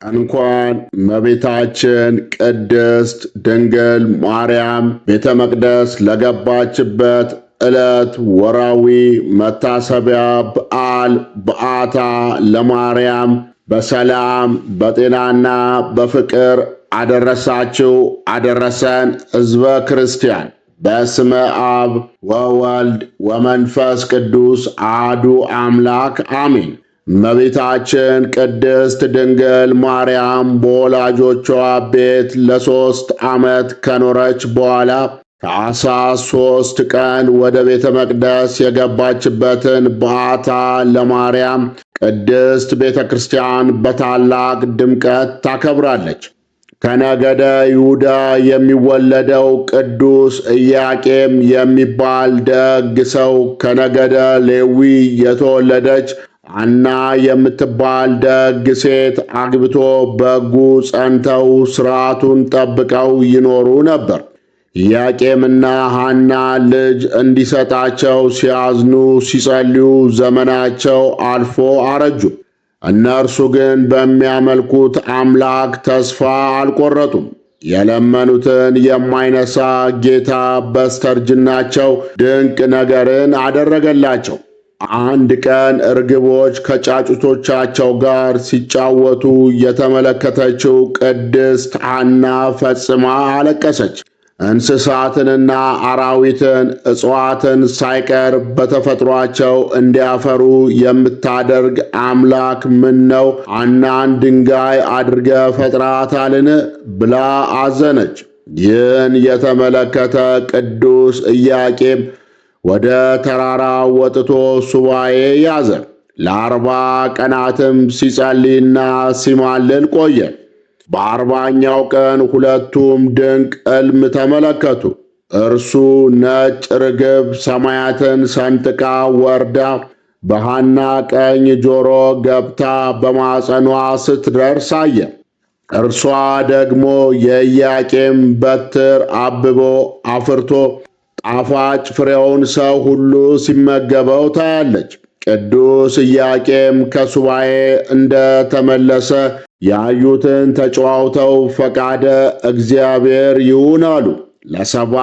እንኳን እመቤታችን ቅድስት ድንግል ማርያም ቤተ መቅደስ ለገባችበት ዕለት ወራዊ መታሰቢያ በዓል በዓታ ለማርያም በሰላም በጤናና በፍቅር አደረሳችሁ አደረሰን። ሕዝበ ክርስቲያን በስመ አብ ወወልድ ወመንፈስ ቅዱስ አሐዱ አምላክ አሜን። እመቤታችን ቅድስት ድንግል ማርያም በወላጆቿ ቤት ለ3 ዓመት ከኖረች በኋላ ታኅሳስ 3 ቀን ወደ ቤተ መቅደስ የገባችበትን በዓታ ለማርያም ቅድስት ቤተ ክርስቲያን በታላቅ ድምቀት ታከብራለች። ከነገደ ይሁዳ የሚወለደው ቅዱስ ኢያቄም የሚባል ደግ ሰው ከነገደ ሌዊ የተወለደች ሐና የምትባል ደግ ሴት አግብቶ በሕጉ ጸንተው ሥርዓቱን ጠብቀው ይኖሩ ነበር። ኢያቄምና ሐና ልጅ እንዲሰጣቸው ሲያዝኑ ሲጸልዩ ዘመናቸው አልፎ አረጁ። እነርሱ ግን በሚያመልኩት አምላክ ተስፋ አልቆረጡም። የለመኑትን የማይነሳ ጌታ በስተርጅናቸው ድንቅ ነገርን አደረገላቸው። አንድ ቀን እርግቦች ከጫጩቶቻቸው ጋር ሲጫወቱ የተመለከተችው ቅድስት ሐና ፈጽማ አለቀሰች። እንስሳትንና አራዊትን እጽዋትን ሳይቀር በተፈጥሯቸው እንዲያፈሩ የምታደርግ አምላክ ምነው ሐናን ድንጋይ አድርገ ፈጥራታልን ብላ አዘነች። ይህን የተመለከተ ቅዱስ ኢያቄም ወደ ተራራ ወጥቶ ሱባኤ ያዘ። ለ40 ቀናትም ሲጸልይና ሲማልል ቆየ። በ40ኛው ቀን ሁለቱም ድንቅ ሕልም ተመለከቱ። እርሱ ነጭ ርግብ ሰማያትን ሰንጥቃ ወርዳ በሐና ቀኝ ጆሮ ገብታ በማፀኗ ስትደርስ አየ። እርሷ ደግሞ የኢያቄም በትር አብቦ አፍርቶ ጣፋጭ ፍሬውን ሰው ሁሉ ሲመገበው ታያለች። ቅዱስ ኢያቄም ከሱባኤ እንደተመለሰ ያዩትን ተጨዋውተው ፈቃደ እግዚአብሔር ይሁን አሉ። ለ7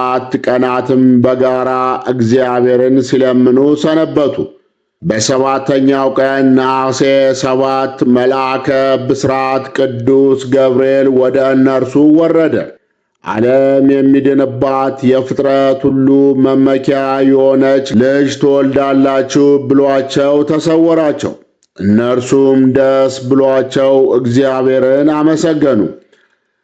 ቀናትም በጋራ እግዚአብሔርን ሲለምኑ ሰነበቱ። በ7ኛው ቀን ነሐሴ 7 መልአከ ብስራት ቅዱስ ገብርኤል ወደ እነርሱ ወረደ። ዓለም የሚድንባት የፍጥረት ሁሉ መመኪያ የሆነች ልጅ ትወልዳላችሁ ብሏቸው ተሰወራቸው። እነርሱም ደስ ብሏቸው እግዚአብሔርን አመሰገኑ።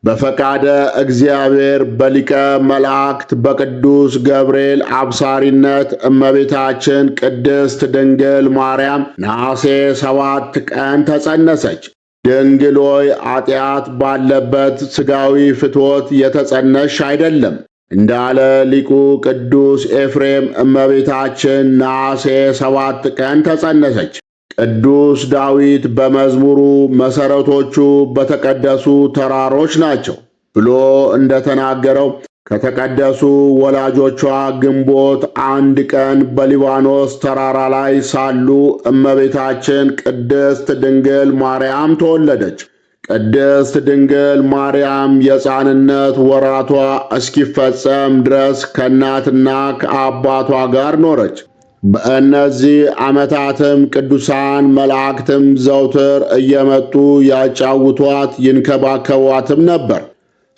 በፈቃደ እግዚአብሔር በሊቀ መላእክት በቅዱስ ገብርኤል አብሳሪነት እመቤታችን ቅድስት ድንግል ማርያም ነሐሴ 7 ቀን ተጸነሰች። ድንግል ሆይ ኃጢአት ባለበት ሥጋዊ ፍትወት የተጸነሽ አይደለም እንዳለ ሊቁ ቅዱስ ኤፍሬም እመቤታችን ነሐሴ 7 ቀን ተጸነሰች። ቅዱስ ዳዊት በመዝሙሩ መሠረቶቹ በተቀደሱ ተራሮች ናቸው ብሎ እንደተናገረው ከተቀደሱ ወላጆቿ ግንቦት 1 ቀን በሊባኖስ ተራራ ላይ ሳሉ እመቤታችን ቅድስት ድንግል ማርያም ተወለደች። ቅድስት ድንግል ማርያም የሕፃንነት ወራቷ እስኪፈጸም ድረስ ከእናትና ከአባቷ ጋር ኖረች። በእነዚህ ዓመታትም ቅዱሳን መላእክትም ዘውትር እየመጡ ያጫውቷት ይንከባከቧትም ነበር።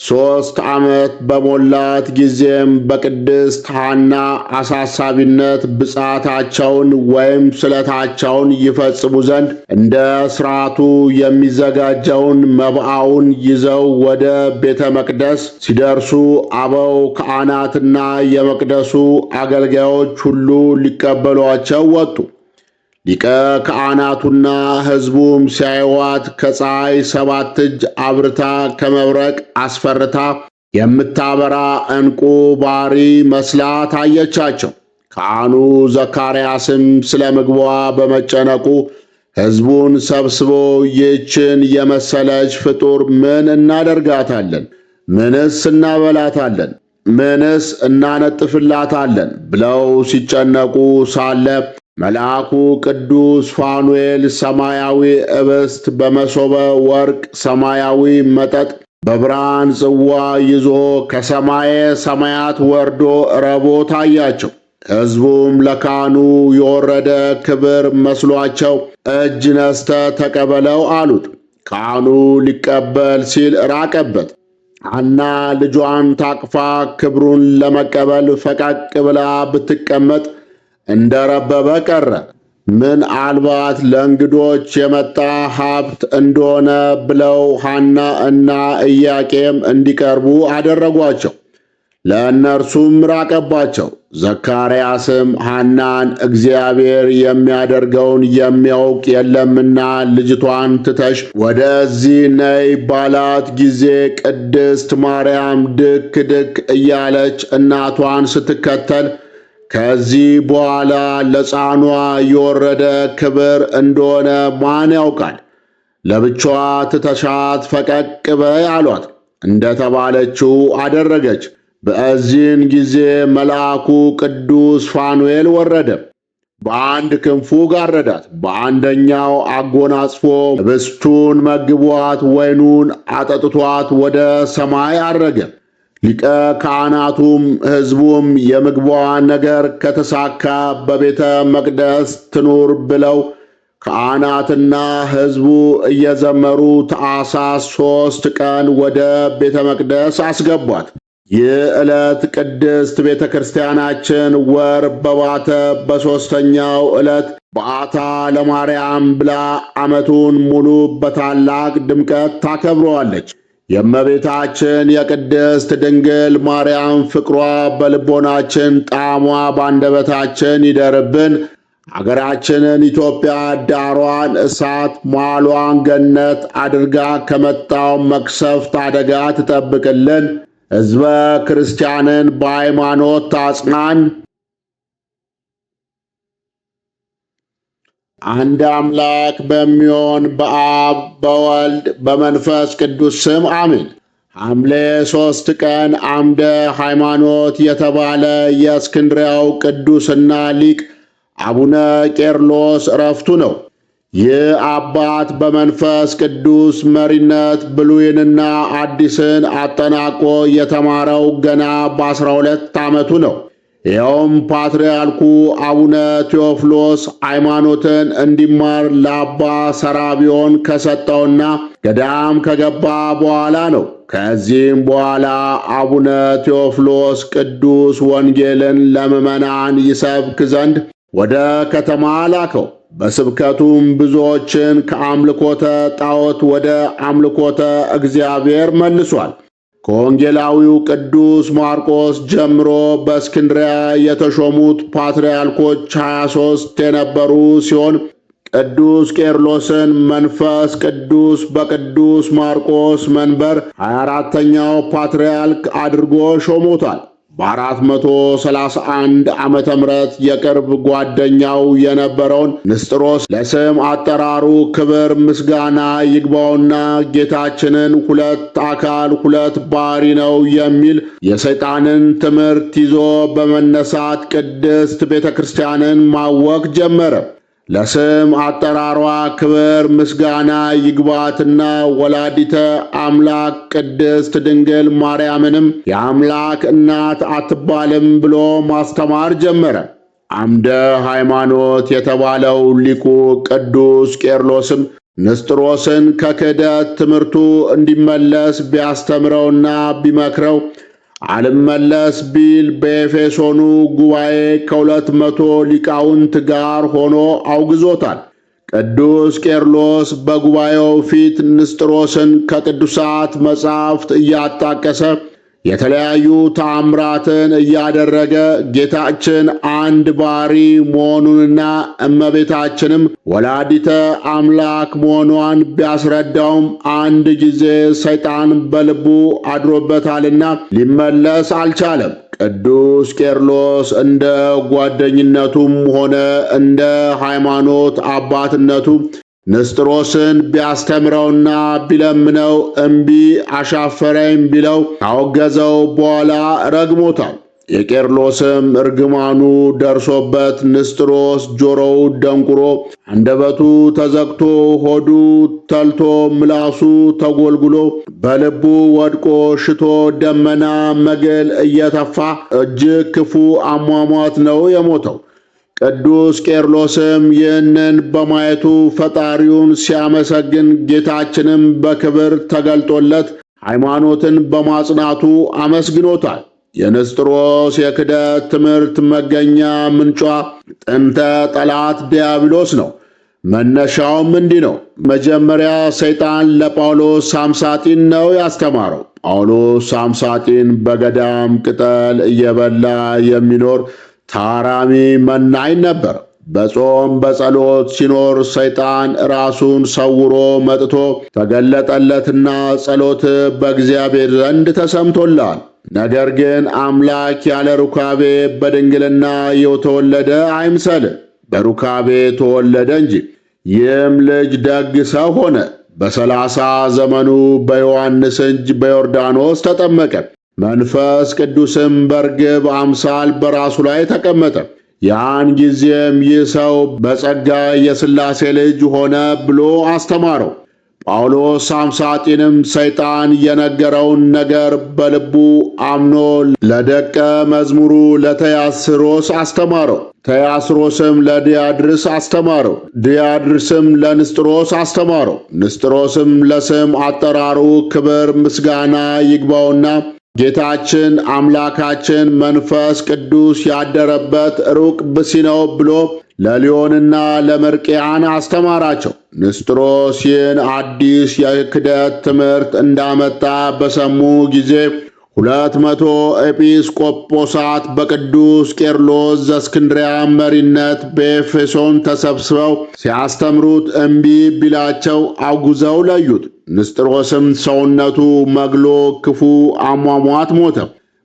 3 ዓመት በሞላት ጊዜም በቅድስት ሐና አሳሳቢነት ብፅዓታቸውን ወይም ስለታቸውን ይፈጽሙ ዘንድ እንደ ሥርዓቱ የሚዘጋጀውን መባውን ይዘው ወደ ቤተ መቅደስ ሲደርሱ አበው ካህናትና የመቅደሱ አገልጋዮች ሁሉ ሊቀበሏቸው ወጡ። ሊቀ ካህናቱና ሕዝቡም ሲያዩዋት ከፀሐይ 7 እጅ አብርታ ከመብረቅ አስፈርታ የምታበራ ዕንቁ ባሪ መስላ ታየቻቸው። ካህኑ ዘካርያስም ስለ ምግቧ በመጨነቁ ሕዝቡን ሰብስቦ ይህችን የመሰለች ፍጡር ምን እናደርጋታለን? ምንስ እናበላታለን? ምንስ እናነጥፍላታለን? ብለው ሲጨነቁ ሳለ መልአኩ ቅዱስ ፋኑኤል ሰማያዊ ኅብስት በመሶበ ወርቅ ሰማያዊ መጠጥ በብርሃን ጽዋ ይዞ ከሰማየ ሰማያት ወርዶ ረቦ ታያቸው። ሕዝቡም ለካህኑ የወረደ ክብር መስሏቸው እጅ ነስተ ተቀበለው አሉት። ካህኑ ሊቀበል ሲል ራቀበት። ሐና ልጇን ታቅፋ ክብሩን ለመቀበል ፈቀቅ ብላ ብትቀመጥ እንደረበበ ቀረ። ምናልባት ለእንግዶች የመጣ ሀብት እንደሆነ ብለው ሐና እና ኢያቄም እንዲቀርቡ አደረጓቸው። ለእነርሱም ራቀባቸው። ዘካርያስም ሐናን እግዚአብሔር የሚያደርገውን የሚያውቅ የለምና ልጅቷን ትተሽ ወደዚህ ነይ ባላት ጊዜ ቅድስት ማርያም ድክ ድክ እያለች እናቷን ስትከተል ከዚህ በኋላ ለሕፃኗ የወረደ ክብር እንደሆነ ማን ያውቃል? ለብቻዋ ትተሻት ፈቀቅ በይ አሏት። እንደተባለችው አደረገች። በዚህን ጊዜ መልአኩ ቅዱስ ፋኑኤል ወረደ። በአንድ ክንፉ ጋረዳት፣ በአንደኛው አጎናጽፎ ኅብስቱን መግቧት ወይኑን አጠጥቷት ወደ ሰማይ አረገ። ሊቀ ካህናቱም ሕዝቡም የምግቧን ነገር ከተሳካ በቤተ መቅደስ ትኑር ብለው ካህናትና ሕዝቡ እየዘመሩ ታኅሳስ 3 ቀን ወደ ቤተ መቅደስ አስገቧት። ይህ ዕለት ቅድስት ቤተ ክርስቲያናችን ወር በባተ በሦስተኛው ዕለት በዓታ ለማርያም ብላ ዓመቱን ሙሉ በታላቅ ድምቀት ታከብረዋለች። የእመቤታችን የቅድስት ድንግል ማርያም ፍቅሯ በልቦናችን ጣዕሟ ባንደበታችን ይደርብን። አገራችንን ኢትዮጵያ ዳሯን እሳት ማሏን ገነት አድርጋ ከመጣው መቅሰፍት አደጋ ትጠብቅልን። ሕዝበ ክርስቲያንን በሃይማኖት ታጽናን። አንድ አምላክ በሚሆን በአብ በወልድ በመንፈስ ቅዱስ ስም አሜን። ሐምሌ 3 ቀን አምደ ሃይማኖት የተባለ የእስክንድርያው ቅዱስና ሊቅ አቡነ ቄርሎስ ዕረፍቱ ነው። ይህ አባት በመንፈስ ቅዱስ መሪነት ብሉይንና አዲስን አጠናቆ የተማረው ገና በ12 ዓመቱ ነው። ይኸውም ፓትርያርኩ አቡነ ቴዎፍሎስ ሃይማኖትን እንዲማር ለአባ ሰራቢዮን ከሰጠውና ገዳም ከገባ በኋላ ነው። ከዚህም በኋላ አቡነ ቴዎፍሎስ ቅዱስ ወንጌልን ለምዕመናን ይሰብክ ዘንድ ወደ ከተማ ላከው። በስብከቱም ብዙዎችን ከአምልኮተ ጣዖት ወደ አምልኮተ እግዚአብሔር መልሷል። ከወንጌላዊው ቅዱስ ማርቆስ ጀምሮ በእስክንድርያ የተሾሙት ፓትርያርኮች 23 የነበሩ ሲሆን ቅዱስ ቄርሎስን መንፈስ ቅዱስ በቅዱስ ማርቆስ መንበር 24ኛው ፓትርያርክ አድርጎ ሾሞታል። በ431 ዓመተ ምህረት የቅርብ ጓደኛው የነበረውን ንስጥሮስ ለስም አጠራሩ ክብር ምስጋና ይግባውና ጌታችንን ሁለት አካል ሁለት ባሕሪ ነው የሚል የሰይጣንን ትምህርት ይዞ በመነሳት ቅድስት ቤተ ክርስቲያንን ማወክ ጀመረ። ለስም አጠራሯ ክብር ምስጋና ይግባትና ወላዲተ አምላክ ቅድስት ድንግል ማርያምንም የአምላክ እናት አትባልም ብሎ ማስተማር ጀመረ። አምደ ሃይማኖት የተባለው ሊቁ ቅዱስ ቄርሎስም ንስጥሮስን ከክህደት ትምህርቱ እንዲመለስ ቢያስተምረውና ቢመክረው አልመለስ ቢል በኤፌሶኑ ጉባኤ ከ200 ሊቃውንት ጋር ሆኖ አውግዞታል። ቅዱስ ቄርሎስ በጉባኤው ፊት ንስጥሮስን ከቅዱሳት መጻሕፍት እያጣቀሰ የተለያዩ ተአምራትን እያደረገ ጌታችን አንድ ባሕሪ መሆኑንና እመቤታችንም ወላዲተ አምላክ መሆኗን ቢያስረዳውም አንድ ጊዜ ሰይጣን በልቡ አድሮበታልና ሊመለስ አልቻለም። ቅዱስ ቄርሎስ እንደ ጓደኝነቱም ሆነ እንደ ሃይማኖት አባትነቱ ንስጥሮስን ቢያስተምረውና ቢለምነው እምቢ አሻፈረኝ ቢለው ካወገዘው በኋላ ረግሞታል። የቄርሎስም እርግማኑ ደርሶበት ንስጥሮስ ጆሮው ደንቁሮ አንደበቱ ተዘግቶ ሆዱ ተልቶ ምላሱ ተጎልጉሎ በልቡ ወድቆ ሽቶ ደመና መግል እየተፋ እጅግ ክፉ አሟሟት ነው የሞተው። ቅዱስ ቄርሎስም ይህንን በማየቱ ፈጣሪውን ሲያመሰግን ጌታችንም በክብር ተገልጦለት ሃይማኖትን በማጽናቱ አመስግኖታል። የንስጥሮስ የክደት ትምህርት መገኛ ምንጯ ጥንተ ጠላት ዲያብሎስ ነው። መነሻውም እንዲህ ነው። መጀመሪያ ሰይጣን ለጳውሎስ ሳምሳጢን ነው ያስተማረው። ጳውሎስ ሳምሳጢን በገዳም ቅጠል እየበላ የሚኖር ታራሚ መናኝ ነበር። በጾም በጸሎት ሲኖር ሰይጣን ራሱን ሰውሮ መጥቶ ተገለጠለትና ጸሎት በእግዚአብሔር ዘንድ ተሰምቶላል። ነገር ግን አምላክ ያለ ሩካቤ በድንግልና የተወለደ አይምሰል፣ በሩካቤ ተወለደ እንጂ። ይህም ልጅ ደግ ሰው ሆነ። በ30 ዘመኑ በዮሐንስ እጅ በዮርዳኖስ ተጠመቀ። መንፈስ ቅዱስም በርግብ አምሳል በራሱ ላይ ተቀመጠ። ያን ጊዜም ይህ ሰው በጸጋ የሥላሴ ልጅ ሆነ ብሎ አስተማረው። ጳውሎስ ሳምሳጢንም ሰይጣን የነገረውን ነገር በልቡ አምኖ ለደቀ መዝሙሩ ለተያስሮስ አስተማረው። ተያስሮስም ለዲያድርስ አስተማረው። ዲያድርስም ለንስጥሮስ አስተማረው። ንስጥሮስም ለስም አጠራሩ ክብር ምስጋና ይግባውና ጌታችን አምላካችን መንፈስ ቅዱስ ያደረበት ሩቅ ብእሲ ነው ብሎ ለሊዮንና ለመርቅያን አስተማራቸው። ንስጥሮስ ይህን አዲስ የክደት ትምህርት እንዳመጣ በሰሙ ጊዜ 200 ኤጲስቆጶሳት በቅዱስ ቄርሎስ ዘእስክንድርያ መሪነት በኤፌሶን ተሰብስበው ሲያስተምሩት እምቢ ቢላቸው አውግዘው ለዩት። ንስጥሮስም ሰውነቱ መግሎ ክፉ አሟሟት ሞተ።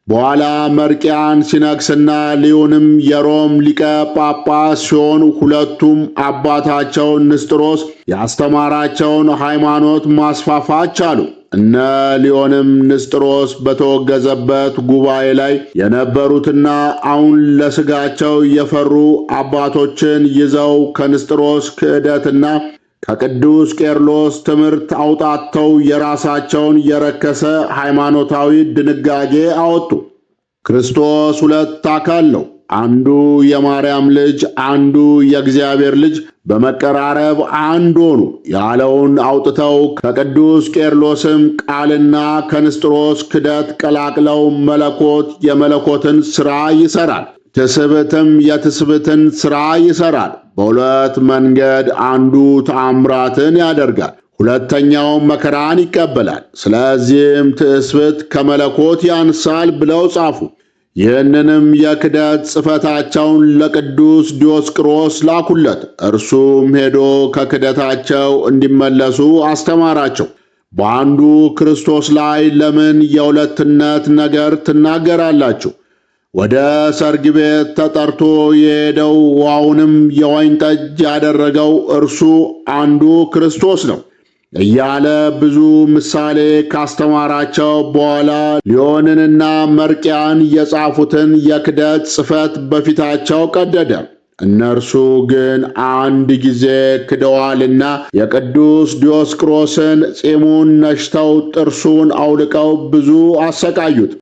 በኋላ መርቅያን ሲነግስና ሊዮንም የሮም ሊቀ ጳጳስ ሲሆን ሁለቱም አባታቸው ንስጥሮስ ያስተማራቸውን ሃይማኖት ማስፋፋት ቻሉ። እነ ሊዮንም ንስጥሮስ በተወገዘበት ጉባኤ ላይ የነበሩትና አሁን ለሥጋቸው የፈሩ አባቶችን ይዘው ከንስጥሮስ ክህደትና ከቅዱስ ቄርሎስ ትምህርት አውጣተው የራሳቸውን የረከሰ ሃይማኖታዊ ድንጋጌ አወጡ። ክርስቶስ ሁለት አካል ነው፣ አንዱ የማርያም ልጅ አንዱ የእግዚአብሔር ልጅ በመቀራረብ አንድ ሆኑ ያለውን አውጥተው ከቅዱስ ቄርሎስም ቃልና ከንስጥሮስ ክደት ቀላቅለው መለኮት የመለኮትን ሥራ ይሠራል፣ ትስብእትም የትስብእትን ሥራ ይሠራል። በሁለት መንገድ አንዱ ተአምራትን ያደርጋል፣ ሁለተኛው መከራን ይቀበላል። ስለዚህም ትስብእት ከመለኮት ያንሳል ብለው ጻፉ። ይህንንም የክደት ጽሕፈታቸውን ለቅዱስ ዲዮስቆሮስ ላኩለት። እርሱም ሄዶ ከክደታቸው እንዲመለሱ አስተማራቸው። በአንዱ ክርስቶስ ላይ ለምን የሁለትነት ነገር ትናገራላችሁ? ወደ ሰርግ ቤት ተጠርቶ የሄደው ውሃውንም የወይን ጠጅ ያደረገው እርሱ አንዱ ክርስቶስ ነው እያለ ብዙ ምሳሌ ካስተማራቸው በኋላ ሊዮንንና መርቅያን የጻፉትን የክደት ጽሕፈት በፊታቸው ቀደደ። እነርሱ ግን አንድ ጊዜ ክደዋልና የቅዱስ ዲዮስቆሮስን ጺሙን ነጭተው ጥርሱን አውልቀው ብዙ አሰቃዩት።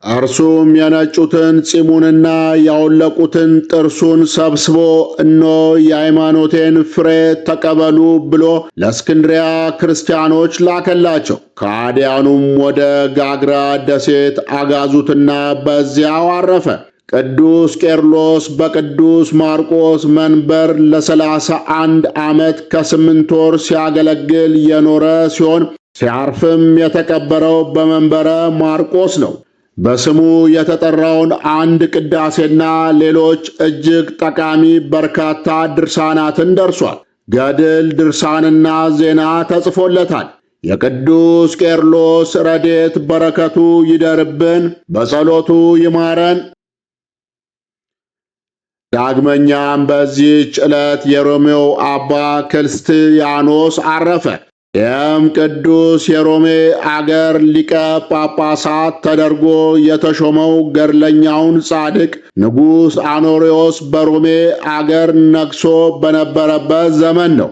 እርሱም የነጩትን ጺሙንና ያወለቁትን ጥርሱን ሰብስቦ እነሆ የሃይማኖቴን ፍሬ ተቀበሉ ብሎ ለእስክንድርያ ክርስቲያኖች ላከላቸው። ከሃዲያኑም ወደ ጋግራ ደሴት አጋዙትና በዚያው አረፈ። ቅዱስ ቄርሎስ በቅዱስ ማርቆስ መንበር ለ31 ዓመት ከ8 ወር ሲያገለግል የኖረ ሲሆን ሲያርፍም የተቀበረው በመንበረ ማርቆስ ነው። በስሙ የተጠራውን አንድ ቅዳሴና ሌሎች እጅግ ጠቃሚ በርካታ ድርሳናትን ደርሷል። ገድል፣ ድርሳንና ዜና ተጽፎለታል። የቅዱስ ቄርሎስ ረድኤት በረከቱ ይደርብን፣ በጸሎቱ ይማረን። ዳግመኛም በዚህች ዕለት የሮሜው አባ ክርስቲያኖስ አረፈ። ይህም ቅዱስ የሮሜ አገር ሊቀ ጳጳሳት ተደርጎ የተሾመው ገድለኛውን ጻድቅ ንጉሥ አኖሬዎስ በሮሜ አገር ነግሶ በነበረበት ዘመን ነው።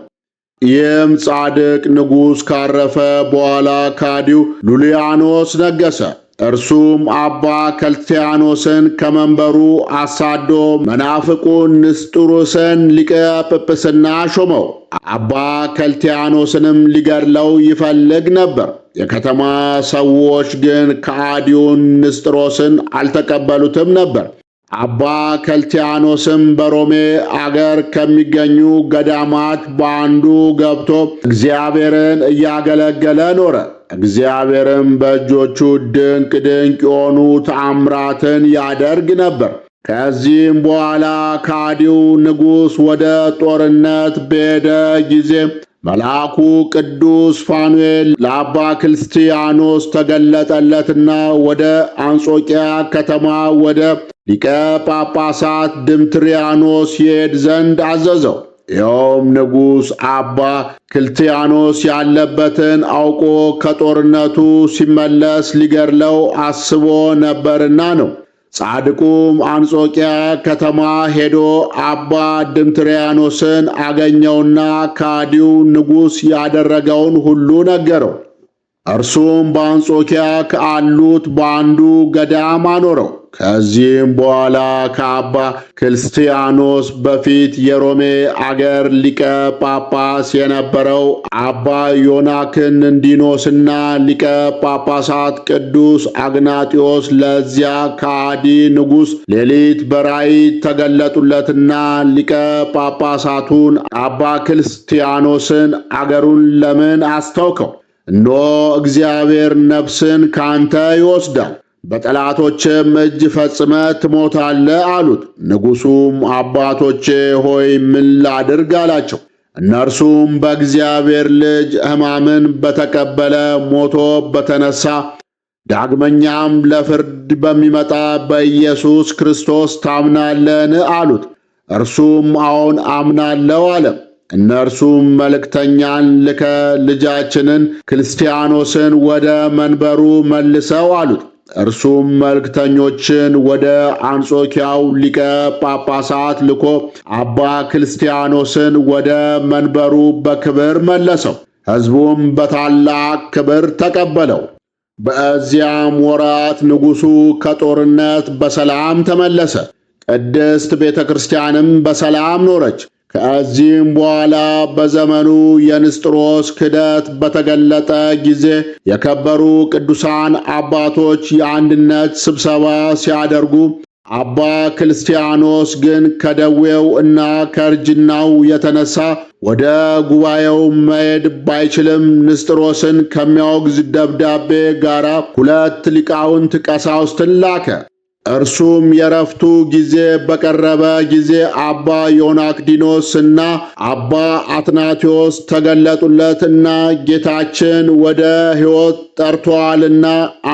ይህም ጻድቅ ንጉሥ ካረፈ በኋላ ከሃዲው ሉሊያኖስ ነገሰ። እርሱም አባ ከልቲያኖስን ከመንበሩ አሳዶ መናፍቁን ንስጥሮስን ሊቀ ጵጵስና ሾመው። አባ ከልቲያኖስንም ሊገድለው ይፈልግ ነበር። የከተማ ሰዎች ግን ከሃዲውን ንስጥሮስን አልተቀበሉትም ነበር። አባ ከልቲያኖስም በሮሜ አገር ከሚገኙ ገዳማት በአንዱ ገብቶ እግዚአብሔርን እያገለገለ ኖረ። እግዚአብሔርም በእጆቹ ድንቅ የሆኑ ተአምራትን ያደርግ ነበር። ከዚህም በኋላ ከሃዲው ንጉሥ ወደ ጦርነት በሄደ ጊዜ መልአኩ ቅዱስ ፋኑኤል ለአባ ክርስቲያኖስ ተገለጠለትና ወደ አንጾኪያ ከተማ ወደ ሊቀ ጳጳሳት ድምትሪያኖስ ይሄድ ዘንድ አዘዘው። ይኸውም ንጉሥ አባ ክርስቲያኖስ ያለበትን አውቆ ከጦርነቱ ሲመለስ ሊገድለው አስቦ ነበርና ነው። ጻድቁም አንጾኪያ ከተማ ሄዶ አባ ድምትሪያኖስን አገኘውና ከሃዲው ንጉሥ ያደረገውን ሁሉ ነገረው። እርሱም በአንጾኪያ ካሉት በአንዱ ገዳም አኖረው። ከዚህም በኋላ ከአባ ክርስቲያኖስ በፊት የሮሜ አገር ሊቀ ጳጳስ የነበረው አባ ዮናክንዲኖስና ሊቀ ጳጳሳት ቅዱስ አግናጢዮስ ለዚያ ከሃዲ ንጉሥ ሌሊት በራእይ ተገለጡለትና ሊቀ ጳጳሳቱን አባ ክርስቲያኖስን አገሩን ለምን አስተውከው? እነሆ እግዚአብሔር ነፍስን ካንተ ይወስዳል፣ በጠላቶችም እጅ ፈጽመ ትሞታለህ አሉት። ንጉሡም አባቶቼ ሆይ ምን ላድርግ አላቸው። እነርሱም በእግዚአብሔር ልጅ ሕማምን በተቀበለ ሞቶ በተነሳ ዳግመኛም ለፍርድ በሚመጣ በኢየሱስ ክርስቶስ ታምናለን አሉት። እርሱም አዎን አምናለሁ አለ። እነርሱም መልእክተኛን ልከ ልጃችንን ክርስቲያኖስን ወደ መንበሩ መልሰው አሉት። እርሱም መልእክተኞችን ወደ አንጾኪያው ሊቀ ጳጳሳት ልኮ አባ ክርስቲያኖስን ወደ መንበሩ በክብር መለሰው። ሕዝቡም በታላቅ ክብር ተቀበለው። በዚያም ወራት ንጉሡ ከጦርነት በሰላም ተመለሰ። ቅድስት ቤተ ክርስቲያንም በሰላም ኖረች። ከዚህም በኋላ በዘመኑ የንስጥሮስ ክደት በተገለጠ ጊዜ የከበሩ ቅዱሳን አባቶች የአንድነት ስብሰባ ሲያደርጉ አባ ክርስቲያኖስ ግን ከደዌው እና ከእርጅናው የተነሳ ወደ ጉባኤው መሄድ ባይችልም ንስጥሮስን ከሚያወግዝ ደብዳቤ ጋር 2 ሊቃውንት ቀሳውስትን ላከ። እርሱም የረፍቱ ጊዜ በቀረበ ጊዜ አባ ዮናክዲኖስ እና አባ አትናቴዎስ ተገለጡለትና ጌታችን ወደ ሕይወት ጠርቶአልና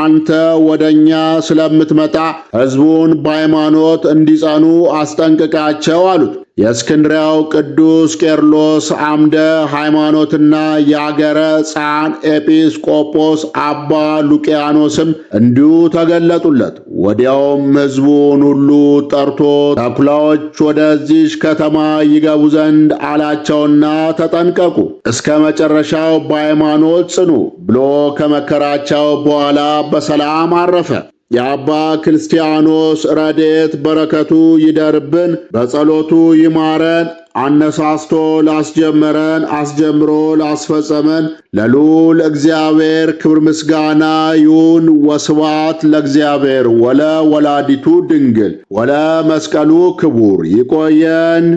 አንተ ወደኛ ስለምትመጣ ሕዝቡን በሃይማኖት እንዲጸኑ አስጠንቅቃቸው አሉት። የእስክንድርያው ቅዱስ ቄርሎስ አምደ ሃይማኖትና የአገረ ጻን ኤጲስቆጶስ አባ ሉቂያኖስም እንዲሁ ተገለጡለት። ወዲያውም ሕዝቡን ሁሉ ጠርቶ ተኩላዎች ወደዚች ከተማ ይገቡ ዘንድ አላቸውና ተጠንቀቁ፣ እስከ መጨረሻው በሃይማኖት ጽኑ ብሎ ከመከራቸው በኋላ በሰላም አረፈ። የአባ ክርስቲያኖስ ረድኤት በረከቱ ይደርብን፣ በጸሎቱ ይማረን። አነሳስቶ ላስጀመረን አስጀምሮ ላስፈጸመን ለልዑል እግዚአብሔር ክብር ምስጋና ይሁን። ወስብሐት ለእግዚአብሔር ወለ ወላዲቱ ድንግል ወለ መስቀሉ ክቡር። ይቆየን።